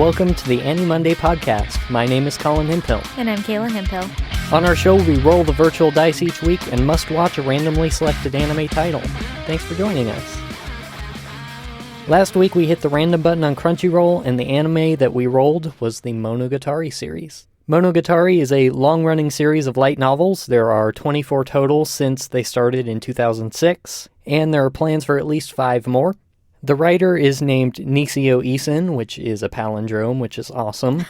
welcome to the AniMonday podcast. My name is Colin Hempill. And I'm Kayla Hempill. On our show, we roll the virtual dice each week and must watch a randomly selected anime title. Thanks for joining us. Last week, we hit the random button on Crunchyroll, and the anime that we rolled was the Monogatari series. Monogatari is a long-running series of light novels. There are 24 total since they started in 2006, and there are plans for at least 5 more. The writer is named Nisio Isin, which is a palindrome, which is awesome.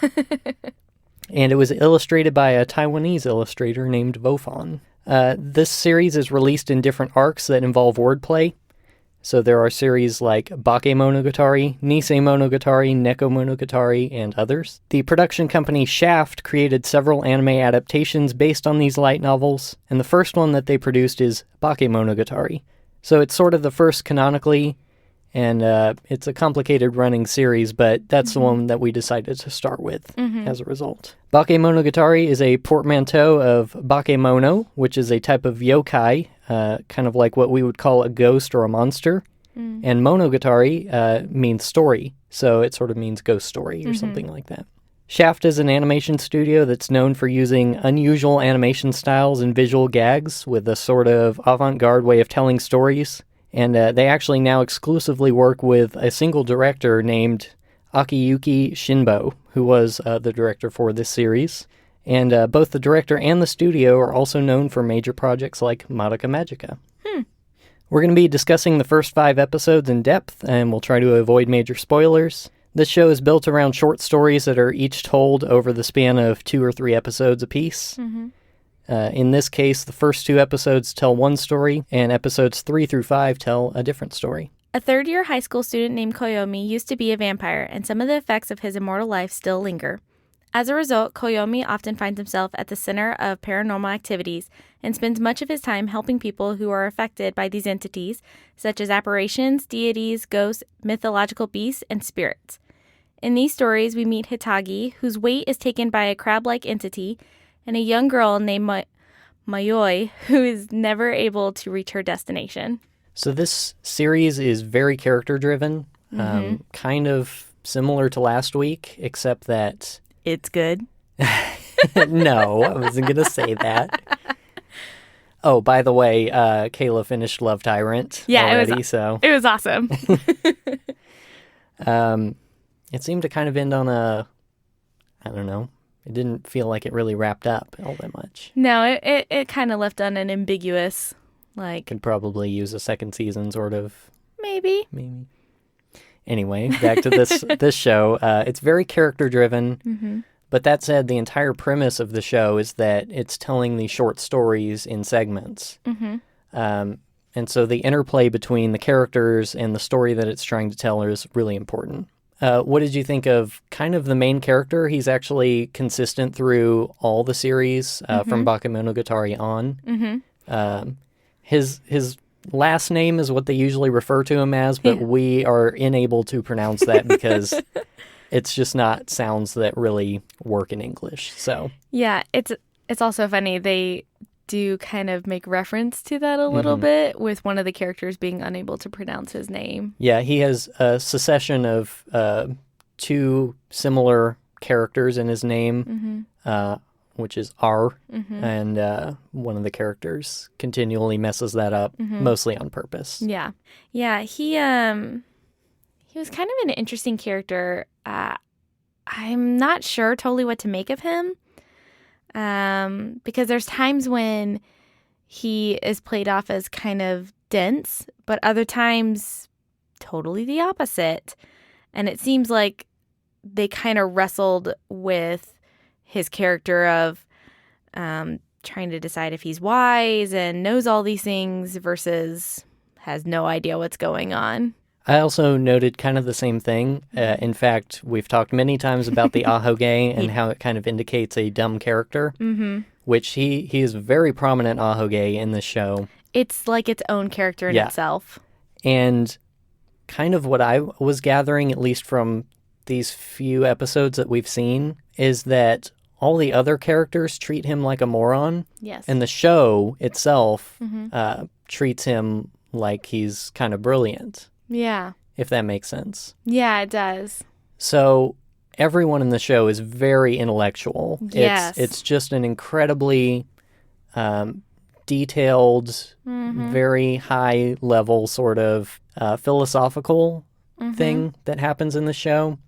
And it was illustrated by a Taiwanese illustrator named Vofon. This series is released in different arcs that involve wordplay. So there are series like Bakemonogatari, Nisei Monogatari, Neko Monogatari, and others. The production company Shaft created several anime adaptations based on these light novels, and the first one that they produced is Bakemonogatari. So it's sort of the first canonically, and it's a complicated running series, but that's the one that we decided to start with as a result. Bakemonogatari is a portmanteau of bakemono, which is a type of yokai, kind of like what we would call a ghost or a monster. And monogatari means story, so it sort of means ghost story or something like that. Shaft is an animation studio that's known for using unusual animation styles and visual gags with a sort of avant-garde way of telling stories. And they actually now exclusively work with a single director named Akiyuki Shinbo, who was the director for this series. And both the director and the studio are also known for major projects like Madoka Magica. We're going to be discussing the first 5 episodes in depth, and we'll try to avoid major spoilers. This show is built around short stories that are each told over the span of 2 or 3 episodes apiece. In this case, the first 2 episodes tell one story, and episodes 3 through 5 tell a different story. A third-year high school student named Koyomi used to be a vampire, and some of the effects of his immortal life still linger. As a result, Koyomi often finds himself at the center of paranormal activities and spends much of his time helping people who are affected by these entities, such as apparitions, deities, ghosts, mythological beasts, and spirits. In these stories, we meet Hitagi, whose weight is taken by a crab-like entity, and a young girl named Mayoi, who is never able to reach her destination. So this series is very character-driven, kind of similar to last week, except that... It's good. No, I wasn't going to say that. Oh, by the way, Kayla finished Love Tyrant already, it was awesome. It seemed to kind of end on I don't know, it didn't feel like it really wrapped up all that much. No, it kind of left on an ambiguous, Could probably use a second season, sort of. Maybe. Anyway, back to this show. It's very character-driven, but that said, the entire premise of the show is that it's telling these short stories in segments. And so the interplay between the characters and the story that it's trying to tell is really important. What did you think of kind of the main character? He's actually consistent through all the series from Bakemonogatari on. His last name is what they usually refer to him as, but we are unable to pronounce that because it's just not sounds that really work in English. So yeah, it's also funny. They do kind of make reference to that a little bit with one of the characters being unable to pronounce his name. Yeah, he has a succession of 2 similar characters in his name, which is R, and one of the characters continually messes that up, mostly on purpose. Yeah, he was kind of an interesting character. I'm not sure totally what to make of him. Because there's times when he is played off as kind of dense, but other times totally the opposite. And it seems like they kind of wrestled with his character of trying to decide if he's wise and knows all these things versus has no idea what's going on. I also noted kind of the same thing. In fact, we've talked many times about the ahoge and how it kind of indicates a dumb character, which he is a very prominent ahoge in the show. It's like its own character in itself. And kind of what I was gathering, at least from these few episodes that we've seen, is that all the other characters treat him like a moron. Yes. And the show itself treats him like he's kind of brilliant. Yeah. If that makes sense. Yeah, it does. So everyone in the show is very intellectual. Yes. It's just an incredibly detailed, very high level sort of philosophical thing that happens in the show.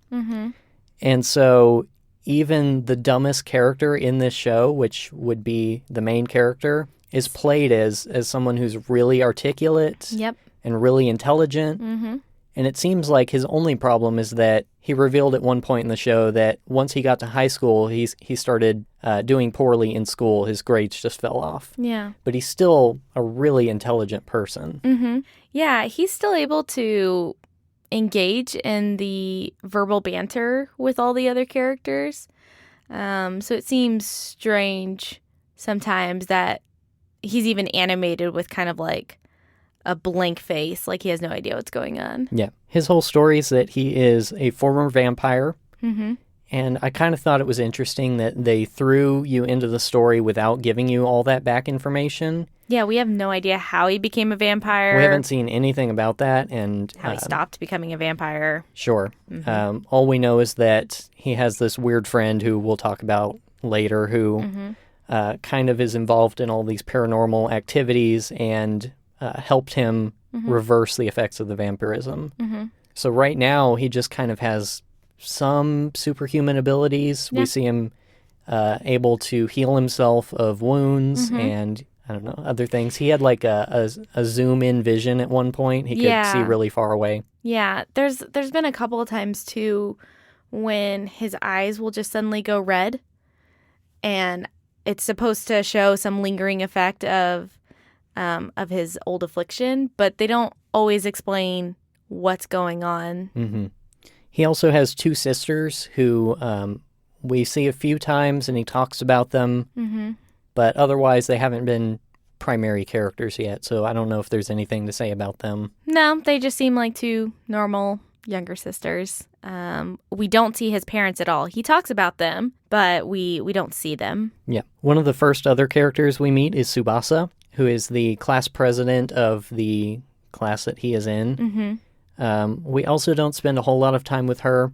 And so even the dumbest character in this show, which would be the main character, is played as someone who's really articulate and really intelligent. And it seems like his only problem is that he revealed at one point in the show that once he got to high school, he started doing poorly in school. His grades just fell off. Yeah. But he's still a really intelligent person. Yeah, he's still able to engage in the verbal banter with all the other characters. So it seems strange sometimes that he's even animated with kind of like a blank face, like he has no idea what's going on. Yeah. His whole story is that he is a former vampire. And I kind of thought it was interesting that they threw you into the story without giving you all that back information. Yeah, we have no idea how he became a vampire. We haven't seen anything about that. And how he stopped becoming a vampire. Sure. All we know is that he has this weird friend who we'll talk about later who kind of is involved in all these paranormal activities and helped him reverse the effects of the vampirism. So right now, he just kind of has some superhuman abilities. We see him able to heal himself of wounds and, I don't know, other things. He had like a zoom-in vision at one point. He could see really far away. Yeah, there's been a couple of times, too, when his eyes will just suddenly go red. And it's supposed to show some lingering effect of his old affliction, but they don't always explain what's going on. He also has two sisters who we see a few times, and he talks about them, but otherwise they haven't been primary characters yet, so I don't know if there's anything to say about them. No, they just seem like two normal younger sisters. We don't see his parents at all. He talks about them, but we don't see them. Yeah. One of the first other characters we meet is Tsubasa, who is the class president of the class that he is in. We also don't spend a whole lot of time with her.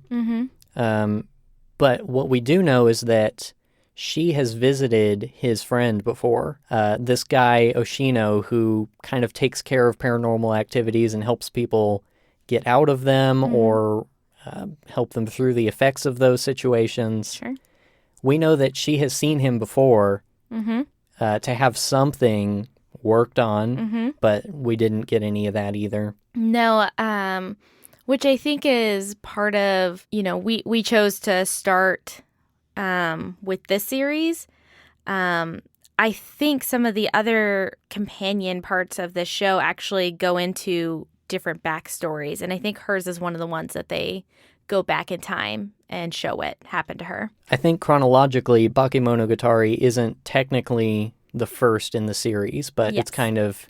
But what we do know is that she has visited his friend before. This guy, Oshino, who kind of takes care of paranormal activities and helps people get out of them or help them through the effects of those situations. Sure. We know that she has seen him before to have something worked on, but we didn't get any of that either. No, which I think is part of, we chose to start with this series. I think some of the other companion parts of this show actually go into different backstories, and I think hers is one of the ones that they go back in time and show what happened to her. I think chronologically, Bakemonogatari isn't technically the first in the series, but it's kind of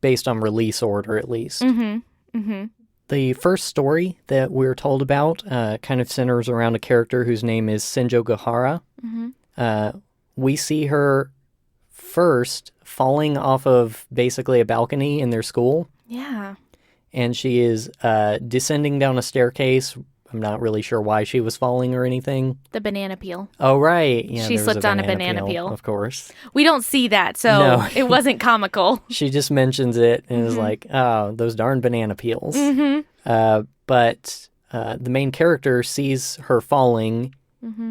based on release order at least. The first story that we're told about kind of centers around a character whose name is Senjo Gohara. We see her first falling off of basically a balcony in their school. Yeah. And she is descending down a staircase. I'm not really sure why she was falling or anything. The banana peel. Oh, right. Yeah, she slipped on a banana peel. Of course. We don't see that, so it wasn't comical. She just mentions it and is like, oh, those darn banana peels. But the main character sees her falling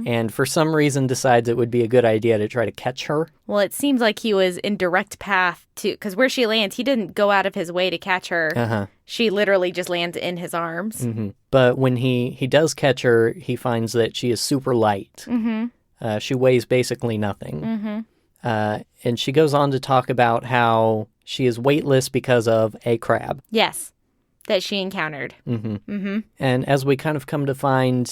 and for some reason decides it would be a good idea to try to catch her. Well, it seems like he was in direct path to, because where she lands, he didn't go out of his way to catch her. She literally just lands in his arms. But when he does catch her, he finds that she is super light. She weighs basically nothing. And she goes on to talk about how she is weightless because of a crab. Yes. That she encountered. And as we kind of come to find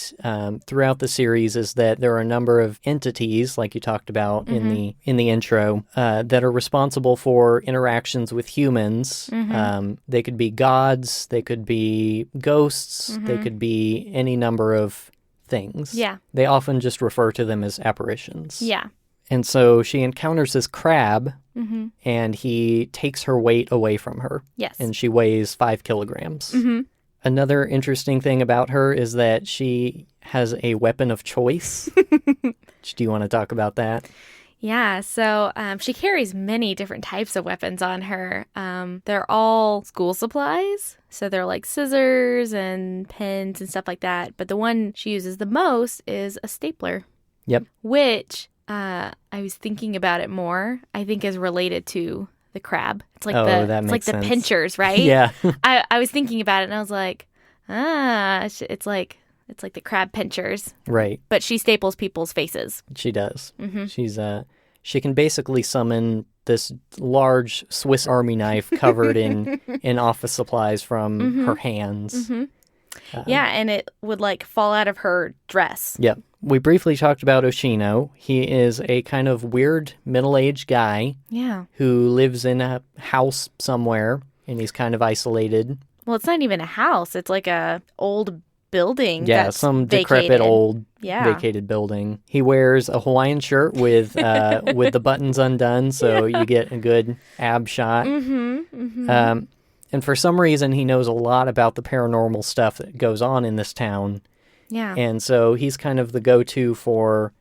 throughout the series is that there are a number of entities, like you talked about in the intro, that are responsible for interactions with humans. They could be gods, they could be ghosts, they could be any number of things. Yeah. They often just refer to them as apparitions. Yeah. And so she encounters this crab, and he takes her weight away from her. Yes. And she weighs 5 kilograms. Another interesting thing about her is that she has a weapon of choice. Do you want to talk about that? Yeah, so she carries many different types of weapons on her. They're all school supplies. So they're like scissors and pens and stuff like that. But the one she uses the most is a stapler. Yep. Which, I was thinking about it more, I think is related to the crab. It's like that it's makes like sense. the pinchers, right? Yeah. I was thinking about it and I was like, it's like the crab pinchers. Right. But she staples people's faces. She does. Mm-hmm. She can basically summon this large Swiss Army knife covered in office supplies from her hands. Mm-hmm. Yeah, and it would like fall out of her dress. Yep. We briefly talked about Oshino. He is a kind of weird middle-aged guy. Yeah. Who lives in a house somewhere, and he's kind of isolated. Well, it's not even a house. It's like a old building. Yeah, that's some vacated. decrepit old vacated building. He wears a Hawaiian shirt with the buttons undone, so you get a good ab shot. And for some reason, he knows a lot about the paranormal stuff that goes on in this town. Yeah. And so he's kind of the go-to for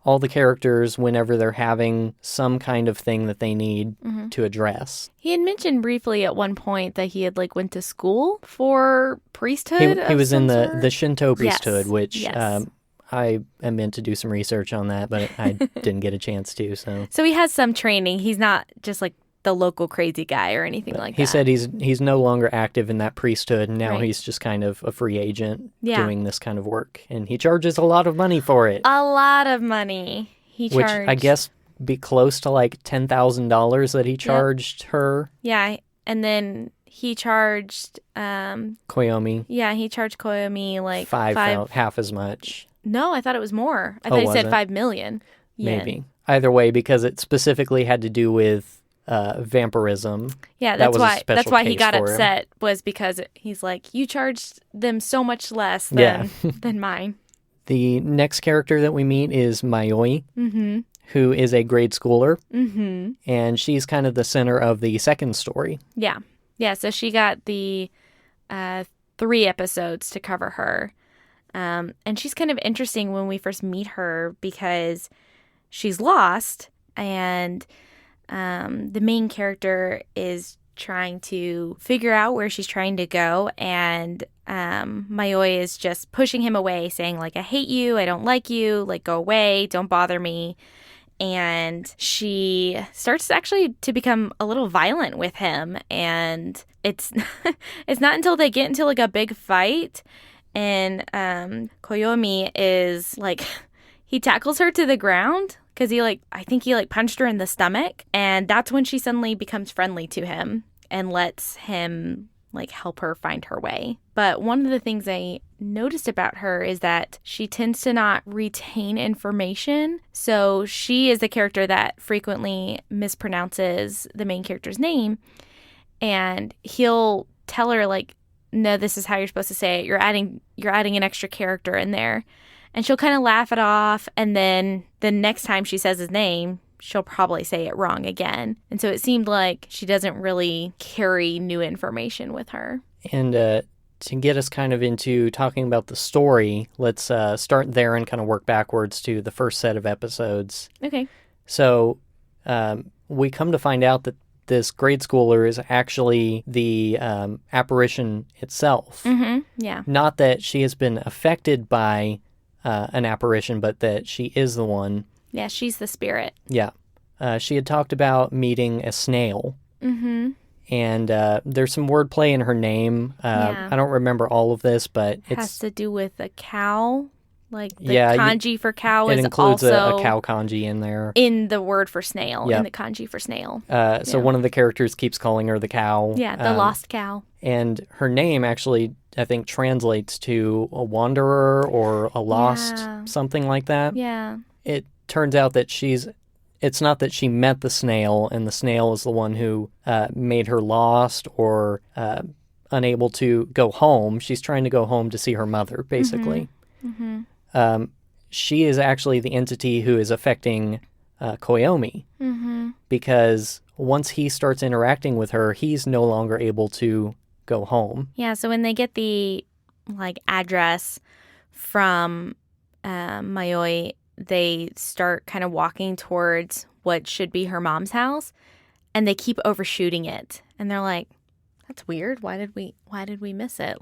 all the characters whenever they're having some kind of thing that they need to address. He had mentioned briefly at one point that he had like went to school for priesthood. He was in the the Shinto priesthood, yes. which Yes. I am meant to do some research on that, but I didn't get a chance to. So he has some training. He's not just like the local crazy guy or anything like that. He said he's no longer active in that priesthood, and now Right. he's just kind of a free agent Yeah. doing this kind of work. And he charges a lot of money for it. A lot of money he Which charged. I guess be close to like $10,000 that he charged her. Yeah, and then he charged Koyomi. Yeah, he charged Koyomi like half as much. No, I thought it was more. I thought he was said it? 5 million. yen. Maybe. Either way, because it specifically had to do with vampirism. Yeah, That that's was a why special that's why he case got for him. upset was because he's like, you charged them so much less than than mine. The next character that we meet is Mayoi, who is a grade schooler, and she's kind of the center of the second story. Yeah. Yeah, so she got the 3 episodes to cover her. And she's kind of interesting when we first meet her because she's lost and the main character is trying to figure out where she's trying to go, and Mayoi is just pushing him away, saying like, I hate you, I don't like you, like go away, don't bother me. And she starts actually to become a little violent with him, and it's it's not until they get into like a big fight and Koyomi is like, he tackles her to the ground because I think he punched her in the stomach, and that's when she suddenly becomes friendly to him and lets him help her find her way. But one of the things I noticed about her is that she tends to not retain information. So she is the character that frequently mispronounces the main character's name, and he'll tell her no, this is how you're supposed to say it. You're adding an extra character in there. And she'll kind of laugh it off, and then the next time she says his name, she'll probably say it wrong again. And so it seemed like she doesn't really carry new information with her. And to get us kind of into talking about the story, let's start there and kind of work backwards to the first set of episodes. Okay. So we come to find out that this grade schooler is actually the apparition itself. Mm-hmm. Yeah. Not that she has been affected by an apparition, but that she is the one. Yeah, she's the spirit. Yeah. She had talked about meeting a snail. Mm-hmm. And there's some wordplay in her name. Yeah. I don't remember all of this, but It has to do with a cow. The Yeah, kanji for cow it is includes also a cow kanji in there. in the word for snail, Yep. in the kanji for snail. So one of the characters keeps calling her the cow. Yeah, the lost cow. And her name actually, I think, translates to a wanderer or a lost, Yeah. something like that. Yeah. It turns out that it's not that she met the snail and the snail is the one who made her lost or unable to go home. She's trying to go home to see her mother, basically. Mm-hmm. She is actually the entity who is affecting Koyomi, Mm-hmm. because once he starts interacting with her, he's no longer able to go home. Yeah, so when they get the address from Mayoi, they start kind of walking towards what should be her mom's house, and they keep overshooting it. And they're like, that's weird. Why did we miss it?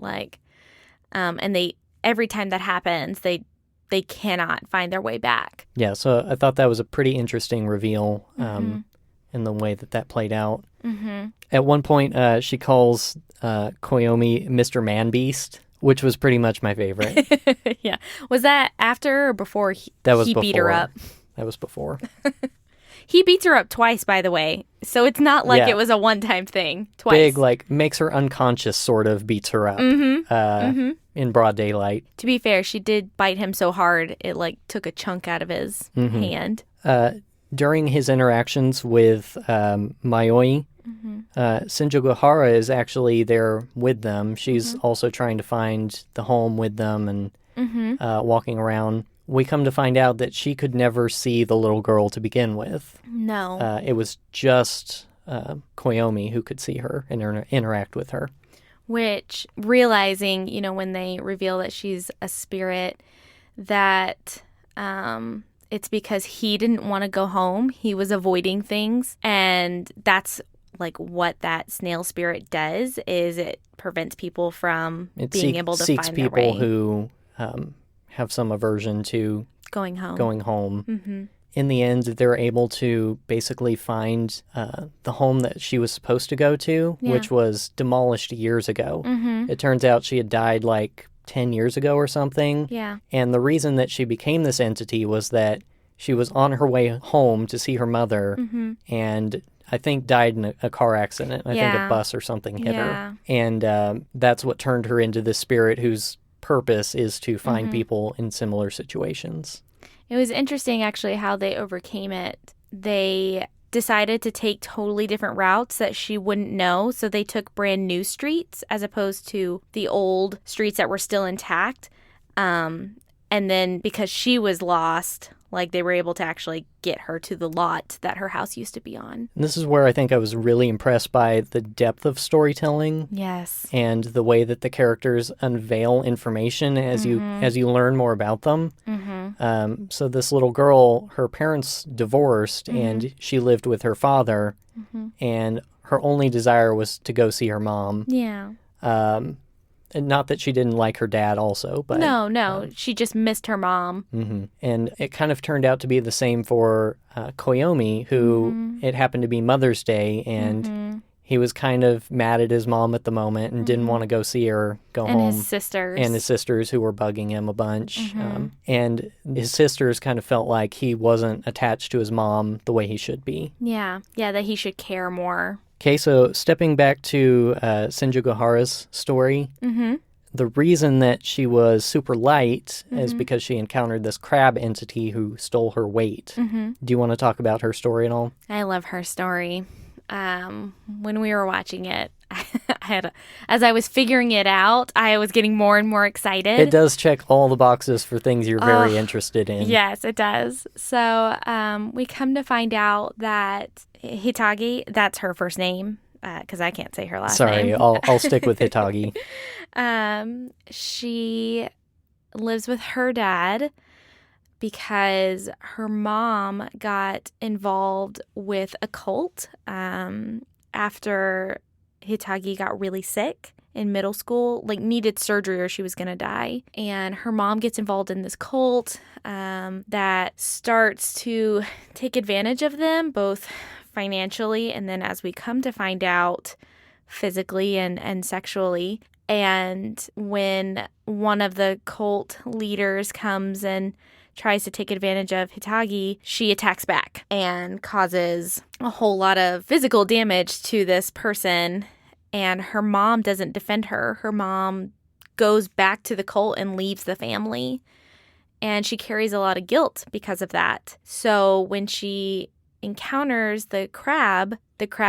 And they every time that happens, they cannot find their way back. Yeah, so I thought that was a pretty interesting reveal in the way that played out. Mm-hmm. At one point, she calls Koyomi Mr. Man-Beast, which was pretty much my favorite. Yeah. Was that after or before he beat her up? That was before. He beats her up twice, by the way. So it's not like it was a one-time thing. Twice. Big, makes her unconscious, sort of beats her up in broad daylight. To be fair, she did bite him so hard, it, took a chunk out of his hand. During his interactions with Mayoi, Shinjuguhara is actually there with them. She's also trying to find the home with them and walking around. We come to find out that she could never see the little girl to begin with. No. It was just Koyomi who could see her and interact with her. Which, realizing, when they reveal that she's a spirit, that it's because he didn't want to go home. He was avoiding things. And that's what that snail spirit does, is it prevents people from being able to find their way. It seeks people who have some aversion to going home. Mm-hmm. In the end, they're able to basically find the home that she was supposed to go to, which was demolished years ago. It turns out she had died 10 years ago or something. Yeah. And the reason that she became this entity was that she was on her way home to see her mother and I think died in a car accident. I think a bus or something hit her. And that's what turned her into this spirit whose purpose is to find people in similar situations. It was interesting, actually, how they overcame it. They decided to take totally different routes that she wouldn't know. So they took brand new streets as opposed to the old streets that were still intact. And then because she was lost, they were able to actually get her to the lot that her house used to be on. And this is where I think I was really impressed by the depth of storytelling. Yes. And the way that the characters unveil information as you learn more about them. So this little girl, her parents divorced and she lived with her father and her only desire was to go see her mom. Yeah. And not that she didn't like her dad also, but... No. She just missed her mom. And it kind of turned out to be the same for Koyomi, who it happened to be Mother's Day, and he was kind of mad at his mom at the moment and didn't want to go see her, go home. And his sisters. And his sisters, who were bugging him a bunch. And his sisters kind of felt like he wasn't attached to his mom the way he should be. Yeah, that he should care more. Okay, so stepping back to Shinjuguhara's story, the reason that she was super light is because she encountered this crab entity who stole her weight. Do you want to talk about her story at all? I love her story. When we were watching it, as I was figuring it out, I was getting more and more excited. It does check all the boxes for things you're very interested in. Yes, it does. So we come to find out that Hitagi, that's her first name, because I can't say her last name. Sorry, I'll stick with Hitagi. She lives with her dad because her mom got involved with a cult after Hitagi got really sick in middle school, needed surgery or she was going to die. And her mom gets involved in this cult that starts to take advantage of them, both financially and then, as we come to find out, physically and sexually. And when one of the cult leaders comes and tries to take advantage of Hitagi, she attacks back and causes a whole lot of physical damage to this person. And her mom doesn't defend her. Her mom goes back to the cult and leaves the family. And she carries a lot of guilt because of that. So when she encounters the crab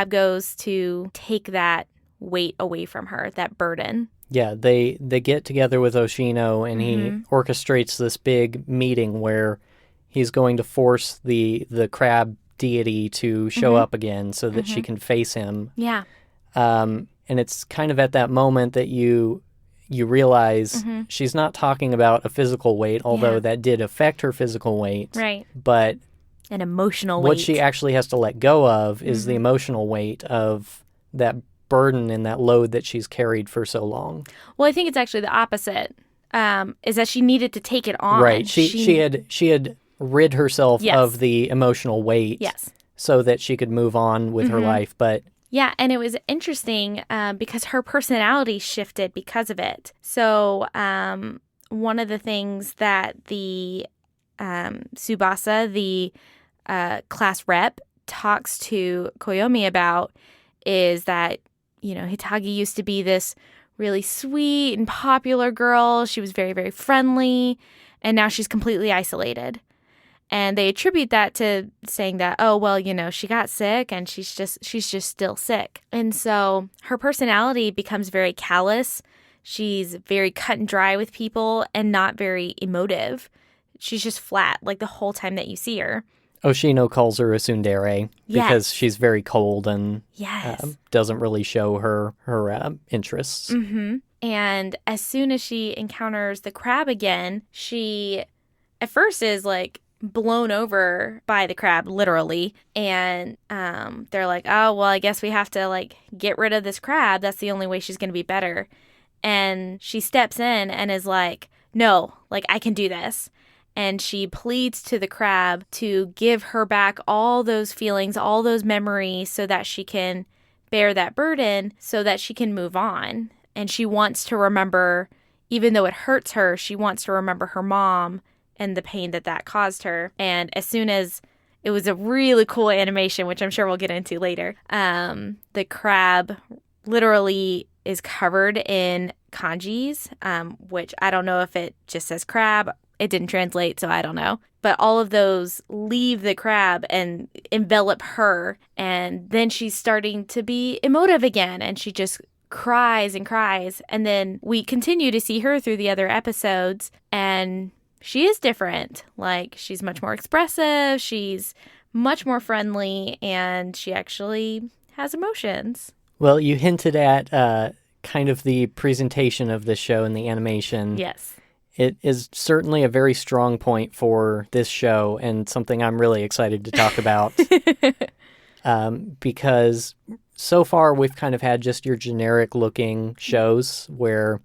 goes to take that weight away from her, that burden. Yeah, they get together with Oshino and he orchestrates this big meeting where he's going to force the crab deity to show up again so that she can face him. Yeah. And it's kind of at that moment that you realize she's not talking about a physical weight, although that did affect her physical weight. Right. But an emotional weight. What she actually has to let go of is the emotional weight of that burden and that load that she's carried for so long. Well, I think it's actually the opposite, is that she needed to take it on. Right. She had rid herself of the emotional weight so that she could move on with her life, but... Yeah, and it was interesting because her personality shifted because of it. So one of the things that the Tsubasa, the class rep, talks to Koyomi about is that, you know, Hitagi used to be this really sweet and popular girl. She was very, very friendly, and now she's completely isolated. And they attribute that to saying that, oh, well, you know, she got sick and she's just still sick. And so her personality becomes very callous. She's very cut and dry with people and not very emotive. She's just flat, like the whole time that you see her. Oshino calls her a tsundere because she's very cold and doesn't really show her interests. And as soon as she encounters the crab again, she at first is like blown over by the crab, literally. And they're like, oh, well, I guess we have to like get rid of this crab. That's the only way she's going to be better. And she steps in and is like, no, like I can do this. And she pleads to the crab to give her back all those feelings, all those memories so that she can bear that burden so that she can move on. And she wants to remember, even though it hurts her, she wants to remember her mom and the pain that caused her. And as soon as it was a really cool animation, which I'm sure we'll get into later, the crab literally is covered in kanjis, which I don't know if it just says crab. It didn't translate, so I don't know. But all of those leave the crab and envelop her. And then she's starting to be emotive again. And she just cries and cries. And then we continue to see her through the other episodes. And she is different. Like, she's much more expressive. She's much more friendly. And she actually has emotions. Well, you hinted at kind of the presentation of this show and the animation. Yes. It is certainly a very strong point for this show and something I'm really excited to talk about because so far we've kind of had just your generic looking shows where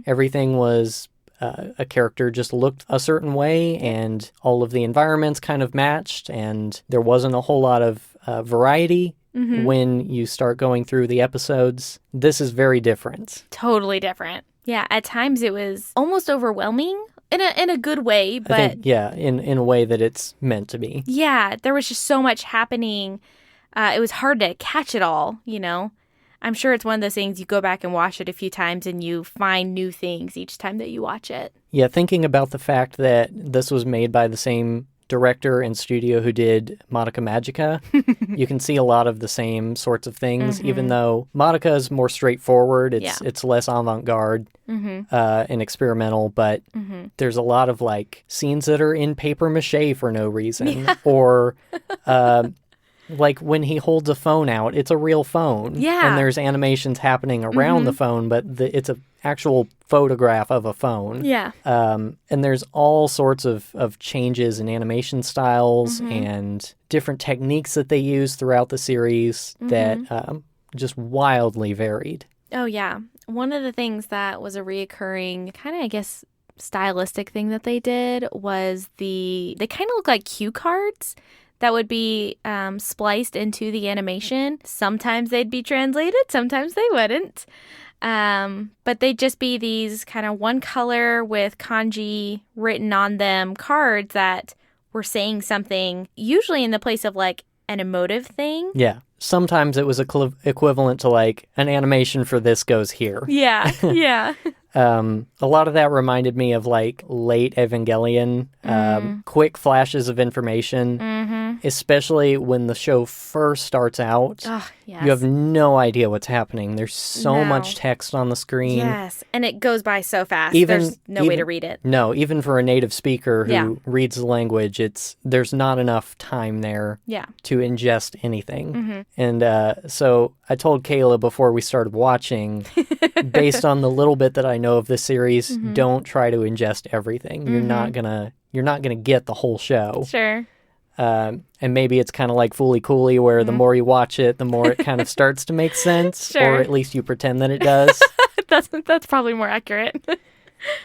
everything was a character just looked a certain way and all of the environments kind of matched and there wasn't a whole lot of variety. When you start going through the episodes, this is very different. Totally different. Yeah, at times it was almost overwhelming in a good way, but I think, in a way that it's meant to be. Yeah, there was just so much happening. It was hard to catch it all, you know. I'm sure it's one of those things you go back and watch it a few times and you find new things each time that you watch it. Yeah, thinking about the fact that this was made by the same director and studio who did Madoka Magica, you can see a lot of the same sorts of things, even though Madoka is more straightforward. It's less avant-garde and experimental, but there's a lot of like scenes that are in paper mache for no reason, or like when he holds a phone out, it's a real phone, and there's animations happening around the phone, but it's a actual photograph of a phone. And there's all sorts of changes in animation styles and different techniques that they use throughout the series that just wildly varied. Oh, yeah. One of the things that was a reoccurring kind of, I guess, stylistic thing that they did was they kind of look like cue cards that would be spliced into the animation. Sometimes they'd be translated, sometimes they wouldn't. But they'd just be these kind of one color with kanji written on them cards that were saying something, usually in the place of like an emotive thing. Yeah. Sometimes it was equivalent to like an animation for this goes here. Yeah. Yeah. A lot of that reminded me of like late Evangelion, quick flashes of information. especially when the show first starts out. Oh, yes. You have no idea what's happening. There's so No. much text on the screen. Yes, and it goes by so fast. Even- There's no way to read it. No, even for a native speaker who Yeah. reads the language, there's not enough time there Yeah. to ingest anything. And so I told Kayla before we started watching, based on the little bit that I know of this series, don't try to ingest everything. You're not gonna get the whole show. Sure. And maybe it's kind of like Fooly Cooley, where the more you watch it, the more it kind of starts to make sense, Sure. or at least you pretend that it does. That's probably more accurate.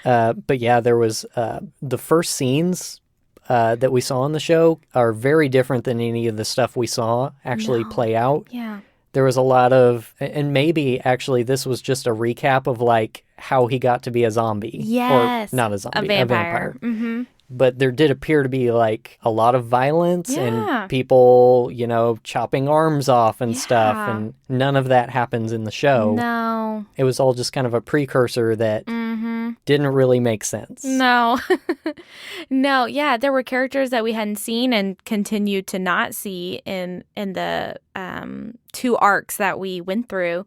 But yeah, there was the first scenes that we saw in the show are very different than any of the stuff we saw actually play out. Yeah. There was a lot of, and maybe actually this was just a recap of like how he got to be a zombie. Yes. Or not a zombie, A vampire. Mm-hmm. But there did appear to be like a lot of violence Yeah. and people, chopping arms off and stuff. Yeah. And none of that happens in the show. No. It was all just kind of a precursor that didn't really make sense. No. No, yeah, there were characters that we hadn't seen and continued to not see in the 2 arcs that we went through.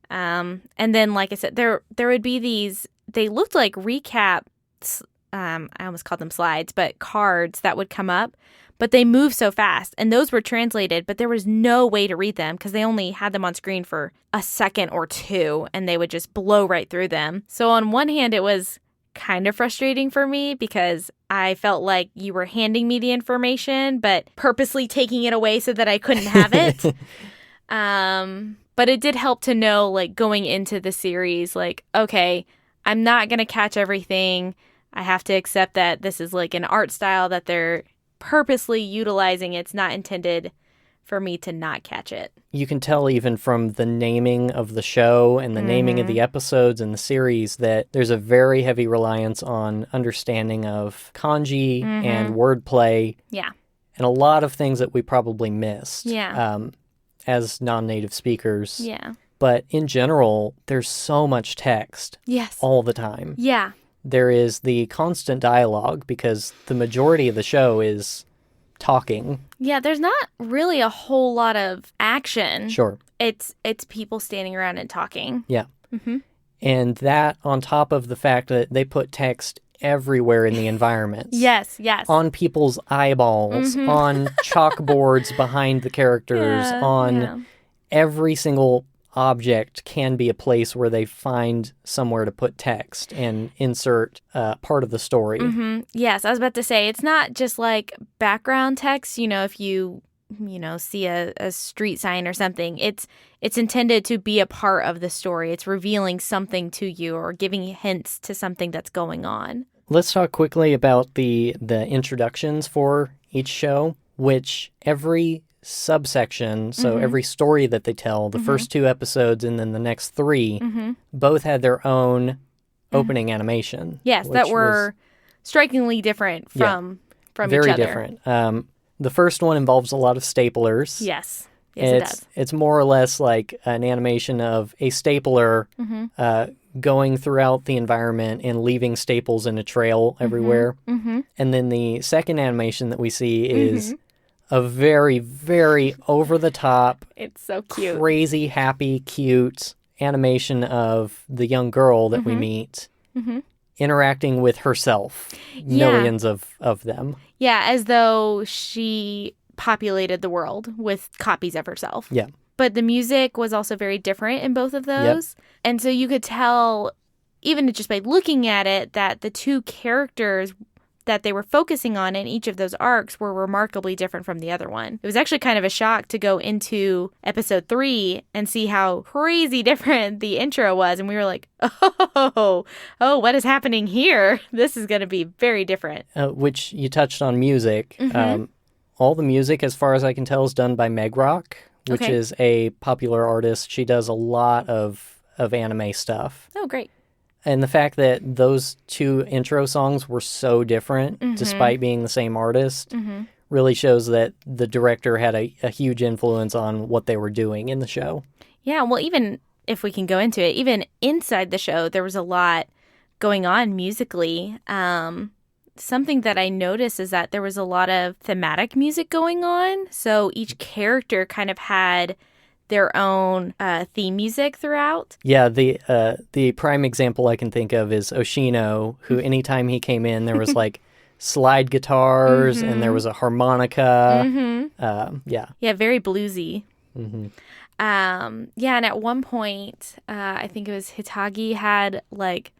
And then, like I said, there would be these, they looked like recaps, I almost called them slides, but cards that would come up, but they move so fast. And those were translated, but there was no way to read them because they only had them on screen for a second or 2, and they would just blow right through them. So on one hand, it was kind of frustrating for me because I felt like you were handing me the information, but purposely taking it away so that I couldn't have it. But it did help to know, like, going into the series, like, okay, I'm not going to catch everything. I have to accept that this is like an art style that they're purposely utilizing. It's not intended for me to not catch it. You can tell even from the naming of the show and the naming of the episodes and the series that there's a very heavy reliance on understanding of kanji and wordplay. Yeah. And a lot of things that we probably missed Yeah. as non-native speakers. Yeah. But in general, there's so much text Yes. all the time. Yeah. There is the constant dialogue because the majority of the show is talking. Yeah, there's not really a whole lot of action. Sure. It's people standing around and talking. Yeah. And that on top of the fact that they put text everywhere in the environments. Yes. On people's eyeballs, on chalkboards behind the characters, on every single object can be a place where they find somewhere to put text and insert part of the story. Yes, I was about to say, it's not just like background text, if you see a street sign or something. It's intended to be a part of the story. It's revealing something to you or giving hints to something that's going on. Let's talk quickly about the introductions for each show, which every subsection, so every story that they tell, the first 2 episodes and then the next 3, both had their own opening animation. Yes, that were strikingly different from each other. Very different. The first one involves a lot of staplers. Yes, it does. It's more or less like an animation of a stapler going throughout the environment and leaving staples in a trail everywhere. And then the second animation that we see is a very, very over-the-top, it's so cute, crazy, happy, cute animation of the young girl that we meet interacting with herself. Millions of them. Yeah, as though she populated the world with copies of herself. Yeah. But the music was also very different in both of those. And so you could tell, even just by looking at it, that the 2 characters that they were focusing on in each of those arcs were remarkably different from the other one. It was actually kind of a shock to go into episode 3 and see how crazy different the intro was. And we were like, oh, what is happening here? This is going to be very different. Which you touched on music. All the music, as far as I can tell, is done by Meg Rock, which is a popular artist. She does a lot of anime stuff. Oh, great. And the fact that those 2 intro songs were so different, despite being the same artist, really shows that the director had a huge influence on what they were doing in the show. Yeah, well, even if we can go into it, even inside the show, there was a lot going on musically. something that I noticed is that there was a lot of thematic music going on. So each character kind of had their own theme music throughout. Yeah, the prime example I can think of is Oshino, who anytime he came in, there was like slide guitars and there was a harmonica. Yeah, very bluesy. Mm-hmm. And at one point, I think it was Hitagi had like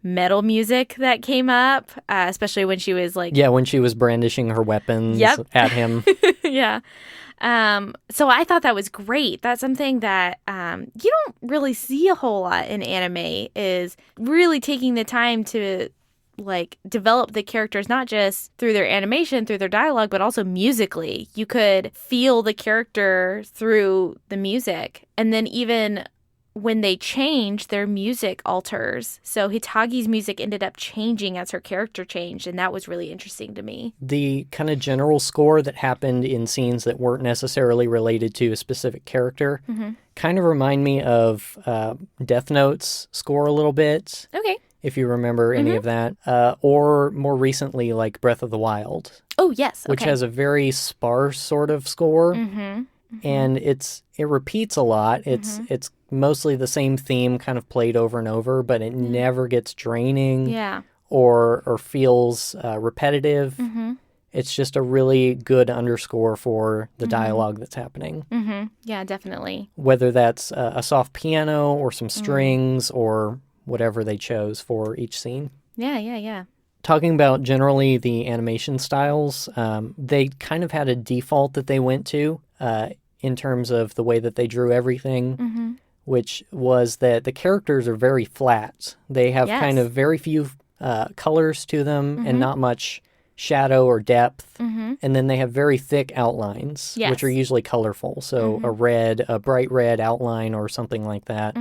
metal music that came up, especially when she was like... Yeah, when she was brandishing her weapons at him. Yeah. So I thought that was great. That's something that you don't really see a whole lot in anime, is really taking the time to like develop the characters, not just through their animation, through their dialogue, but also musically. You could feel the character through the music. And then even when they change, their music alters. So Hitagi's music ended up changing as her character changed, and that was really interesting to me. The kind of general score that happened in scenes that weren't necessarily related to a specific character kind of remind me of Death Note's score a little bit. Okay. If you remember any of that. Or more recently, like Breath of the Wild. Oh, yes. Which has a very sparse sort of score. And it repeats a lot. It's mostly the same theme kind of played over and over, but it never gets draining or feels repetitive. It's just a really good underscore for the dialogue that's happening. Yeah, definitely. Whether that's a soft piano or some strings or whatever they chose for each scene. Yeah. Talking about generally the animation styles, they kind of had a default that they went to in terms of the way that they drew everything, which was that the characters are very flat. They have kind of very few colors to them and not much shadow or depth. And then they have very thick outlines, which are usually colorful. So a bright red outline or something like that.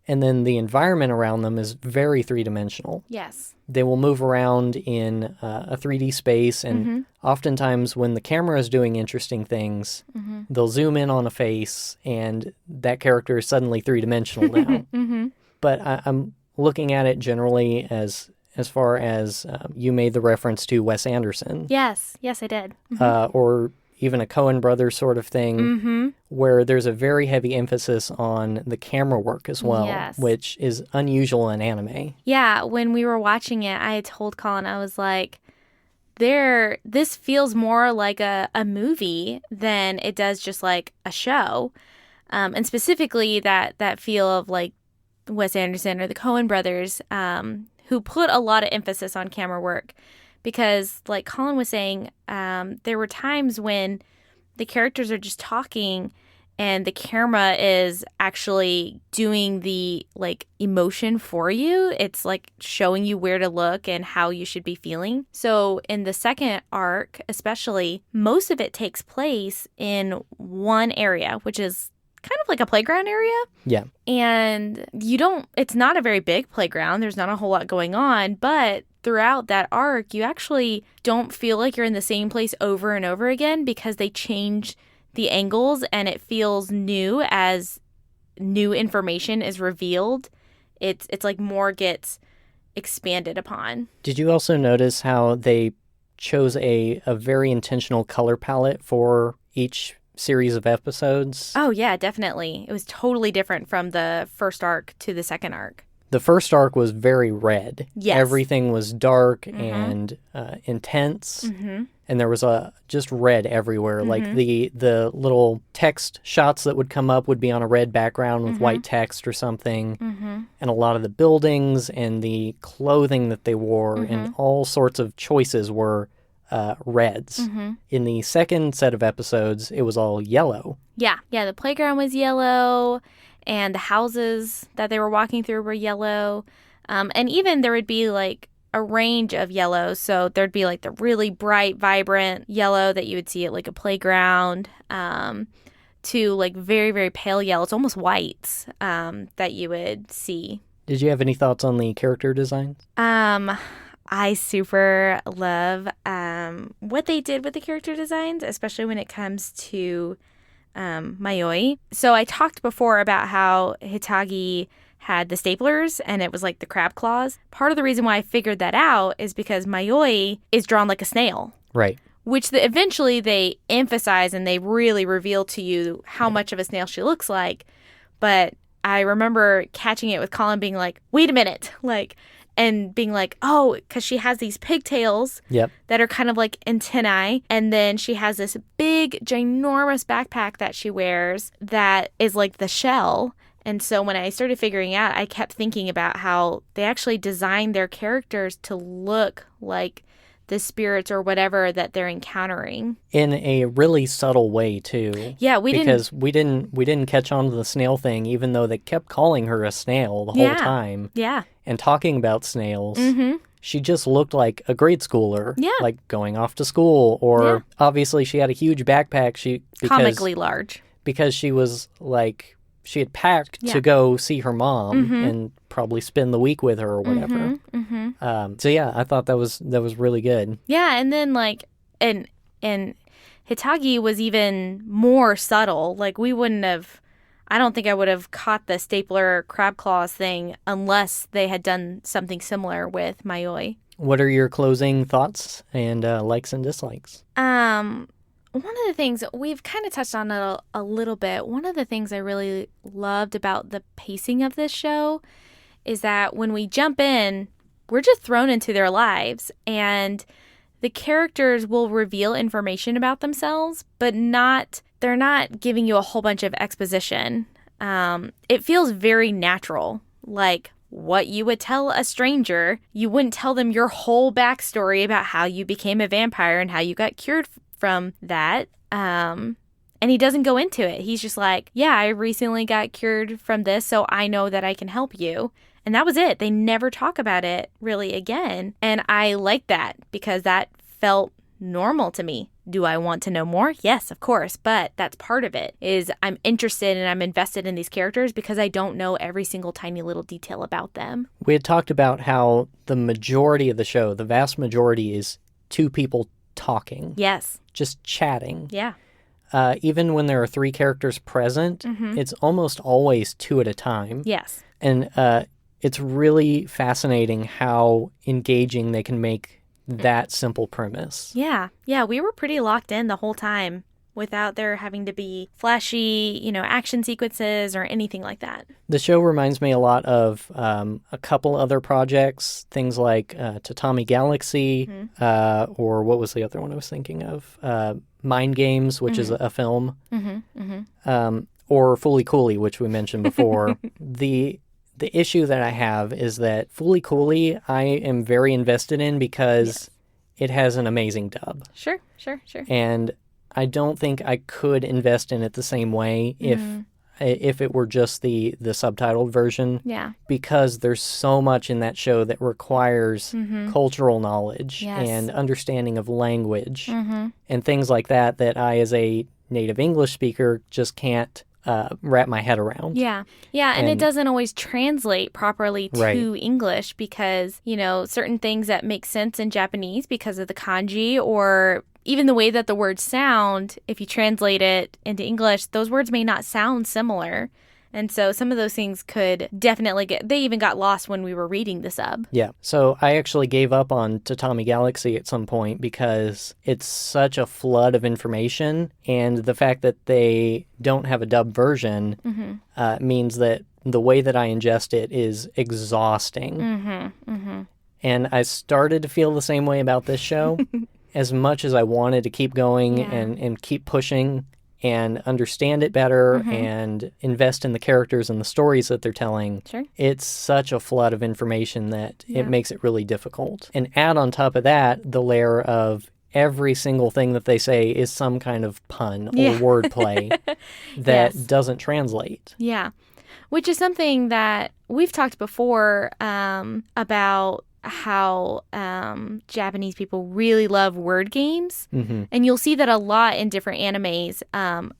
And then the environment around them is very three-dimensional. Yes. They will move around in a 3D space, and oftentimes when the camera is doing interesting things, they'll zoom in on a face, and that character is suddenly three-dimensional now. But I'm looking at it generally as far as you made the reference to Wes Anderson. Yes, I did. Or even a Coen Brothers sort of thing, where there's a very heavy emphasis on the camera work as well, which is unusual in anime. Yeah, when we were watching it, I had told Colin, I was like, this feels more like a movie than it does just like a show. And specifically that feel of like Wes Anderson or the Coen Brothers, who put a lot of emphasis on camera work. Because, like Colin was saying, there were times when the characters are just talking and the camera is actually doing the, like, emotion for you. It's, like, showing you where to look and how you should be feeling. So, in the second arc, especially, most of it takes place in one area, which is kind of like a playground area. Yeah. And it's not a very big playground. There's not a whole lot going on, but throughout that arc, you actually don't feel like you're in the same place over and over again because they change the angles and it feels new as new information is revealed. It's like more gets expanded upon. Did you also notice how they chose a very intentional color palette for each series of episodes? Oh, yeah, definitely. It was totally different from the first arc to the second arc. The first arc was very red. Yes. Everything was dark and intense. And there was just red everywhere. Like the little text shots that would come up would be on a red background with white text or something. And a lot of the buildings and the clothing that they wore and all sorts of choices were reds. In the second set of episodes, it was all yellow. Yeah, the playground was yellow, and the houses that they were walking through were yellow. And even there would be like a range of yellows. So there'd be like the really bright, vibrant yellow that you would see at like a playground, to like very, very pale yellows, almost whites, that you would see. Did you have any thoughts on the character designs? I super love what they did with the character designs, especially when it comes to Mayoi. So I talked before about how Hitagi had the staplers and it was like the crab claws. Part of the reason why I figured that out is because Mayoi is drawn like a snail. Right. Which eventually they emphasize and they really reveal to you how much of a snail she looks like. But I remember catching it with Colin being like, wait a minute, like, and being like, oh, because she has these pigtails that are kind of like antennae. And then she has this big, ginormous backpack that she wears that is like the shell. And so when I started figuring out, I kept thinking about how they actually designed their characters to look like the spirits or whatever that they're encountering. In a really subtle way, too. Yeah, because we didn't catch on to the snail thing, even though they kept calling her a snail the whole time. Yeah. And talking about snails. Mm-hmm. She just looked like a grade schooler. Yeah. Like going off to school. Or obviously she had a huge backpack. Comically large. Because she was like... She had packed to go see her mom and probably spend the week with her or whatever. So yeah, I thought that was really good. Yeah, and then like and Hitagi was even more subtle. Like we wouldn't have. I don't think I would have caught the stapler crab claws thing unless they had done something similar with Mayoi. What are your closing thoughts and likes and dislikes? One of the things, we've kind of touched on it a little bit. One of the things I really loved about the pacing of this show is that when we jump in, we're just thrown into their lives and the characters will reveal information about themselves, but they're not giving you a whole bunch of exposition. It feels very natural, like what you would tell a stranger. You wouldn't tell them your whole backstory about how you became a vampire and how you got cured from that. And he doesn't go into it. He's just like, yeah, I recently got cured from this, so I know that I can help you. And that was it. They never talk about it really again. And I like that because that felt normal to me. Do I want to know more? Yes, of course. But that's part of it, is I'm interested and I'm invested in these characters because I don't know every single tiny little detail about them. We had talked about how the majority of the show, the vast majority, is two people talking. Yes. Just chatting. Yeah. Even when there are three characters present, it's almost always two at a time. Yes. And it's really fascinating how engaging they can make that simple premise. Yeah. Yeah, we were pretty locked in the whole time without there having to be flashy, action sequences or anything like that. The show reminds me a lot of a couple other projects, things like Tatami Galaxy, or what was the other one I was thinking of? Mind Games, which is a film, or Fooly Cooly, which we mentioned before. The issue that I have is that Fooly Cooly I am very invested in because it has an amazing dub. Sure. And I don't think I could invest in it the same way if it were just the subtitled version. Yeah. Because there's so much in that show that requires cultural knowledge and understanding of language and things like that I, as a native English speaker, just can't wrap my head around. Yeah. And it doesn't always translate properly to English because, certain things that make sense in Japanese because of the kanji or even the way that the words sound, if you translate it into English, those words may not sound similar. And so some of those things could definitely they even got lost when we were reading the sub. Yeah. So I actually gave up on Tatami Galaxy at some point because it's such a flood of information. And the fact that they don't have a dub version means that the way that I ingest it is exhausting. And I started to feel the same way about this show. As much as I wanted to keep going and keep pushing and understand it better and invest in the characters and the stories that they're telling, it's such a flood of information that it makes it really difficult. And add on top of that the layer of every single thing that they say is some kind of pun or wordplay that doesn't translate. Yeah, which is something that we've talked before about how Japanese people really love word games. And you'll see that a lot in different animes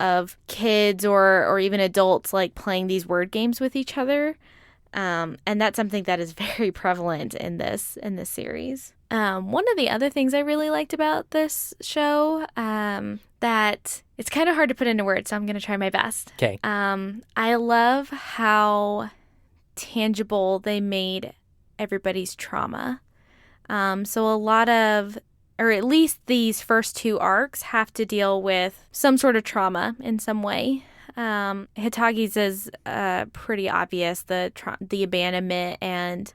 of kids or even adults like playing these word games with each other. And that's something that is very prevalent in this series. One of the other things I really liked about this show that it's kind of hard to put into words, so I'm going to try my best. Okay. I love how tangible they made everybody's trauma. So a lot of, or at least these first 2 arcs, have to deal with some sort of trauma in some way. Hitagi's is pretty obvious. The abandonment and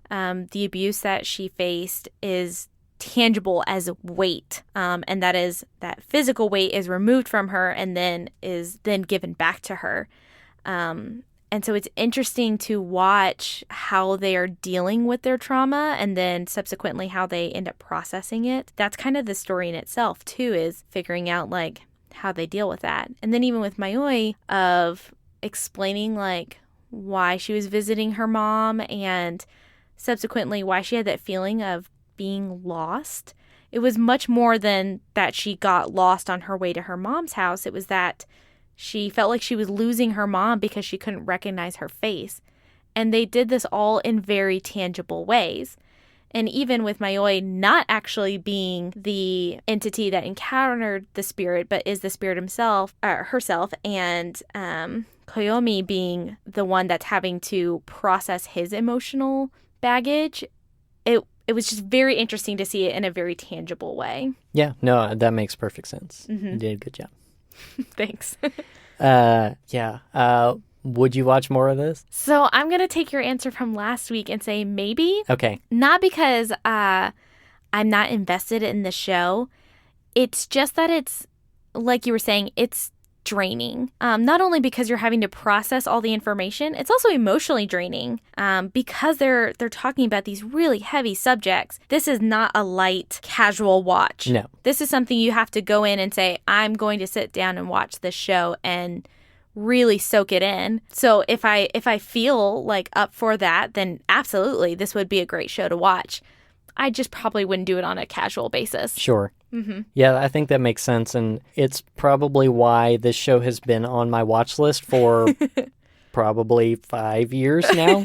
the abuse that she faced is tangible as weight, and that physical weight is removed from her and then is then given back to her. And so it's interesting to watch how they are dealing with their trauma and then subsequently how they end up processing it. That's kind of the story in itself too, is figuring out like how they deal with that. And then even with Mayoi, of explaining like why she was visiting her mom and subsequently why she had that feeling of being lost. It was much more than that she got lost on her way to her mom's house. It was that she felt like she was losing her mom because she couldn't recognize her face. And they did this all in very tangible ways. And even with Mayoi not actually being the entity that encountered the spirit, but is the spirit herself, and Koyomi being the one that's having to process his emotional baggage, it was just very interesting to see it in a very tangible way. Yeah, no, that makes perfect sense. Mm-hmm. You did a good job. Thanks. Would you watch more of this? So I'm going to take your answer from last week and say maybe. Okay. Not because I'm not invested in the show. It's just that it's, like you were saying, it's draining. Not only because you're having to process all the information, it's also emotionally draining because they're talking about these really heavy subjects. This is not a light, casual watch. No. This is something you have to go in and say, I'm going to sit down and watch this show and really soak it in. So if I feel like up for that, then absolutely, this would be a great show to watch. I just probably wouldn't do it on a casual basis. Sure. Mm-hmm. Yeah, I think that makes sense. And it's probably why this show has been on my watch list for probably 5 years now.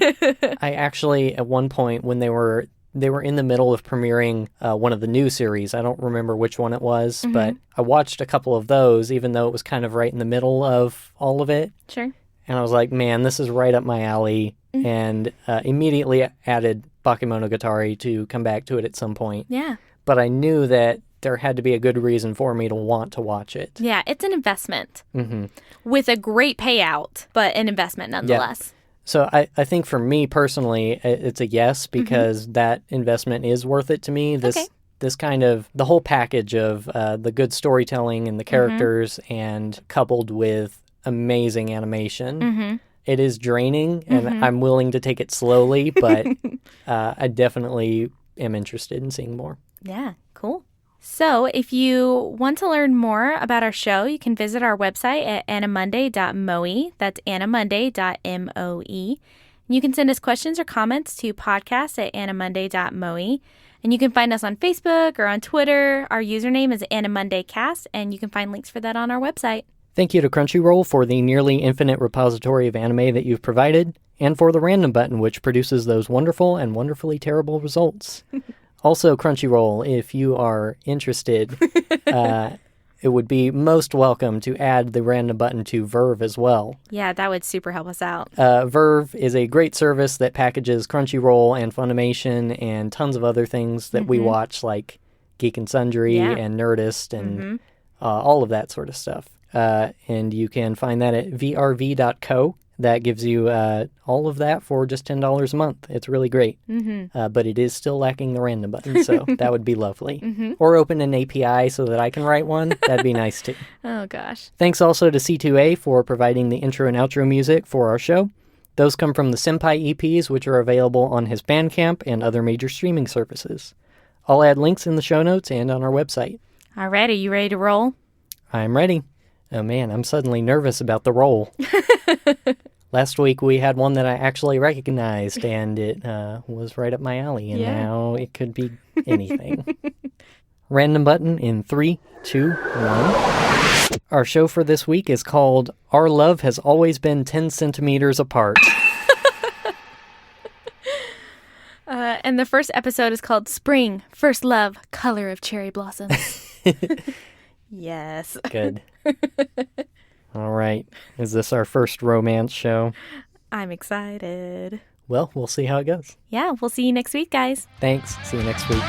I actually, at one point when they were in the middle of premiering one of the new series, I don't remember which one it was, Mm-hmm. but I watched a couple of those, even though it was kind of right in the middle of all of it. Sure. And I was like, man, this is right up my alley. Mm-hmm. And immediately added Bakemonogatari to come back to it at some point. Yeah. But I knew that there had to be a good reason for me to want to watch it. Yeah, it's an investment Mm-hmm. with a great payout, but an investment nonetheless. Yeah. So I think for me personally, it's a yes, because that investment is worth it to me. This kind of, the whole package of the good storytelling and the characters and coupled with amazing animation. Mm-hmm. It is draining, and I'm willing to take it slowly, but I definitely am interested in seeing more. Yeah, cool. So if you want to learn more about our show, you can visit our website at animonday.moe. That's animonday.moe. And you can send us questions or comments to podcast@animonday.moe. And you can find us on Facebook or on Twitter. Our username is AniMondayCast, and you can find links for that on our website. Thank you to Crunchyroll for the nearly infinite repository of anime that you've provided, and for the random button, which produces those wonderful and wonderfully terrible results. Also, Crunchyroll, if you are interested, it would be most welcome to add the random button to Verve as well. Yeah, that would super help us out. Verve is a great service that packages Crunchyroll and Funimation and tons of other things that we watch, like Geek and Sundry and Nerdist and all of that sort of stuff. And you can find that at vrv.co. That gives you all of that for just $10 a month. It's really great. But it is still lacking the random button, so that would be lovely. Or open an API so that I can write one. That'd be nice too. Oh, gosh. Thanks also to C2A for providing the intro and outro music for our show. Those come from the Senpai EPs, which are available on his Bandcamp and other major streaming services. I'll add links in the show notes and on our website. All right, are you ready to roll? I'm ready. Oh man, I'm suddenly nervous about the roll. Last week we had one that I actually recognized, and it was right up my alley, and now it could be anything. Random button in 3, 2, 1. Our show for this week is called Our Love Has Always Been 10 Centimeters Apart. And the first episode is called Spring, First Love, Color of Cherry Blossoms. Yes. Good. All right. Is this our first romance show? I'm excited. Well, we'll see how it goes. Yeah, we'll see you next week, guys. Thanks. See you next week.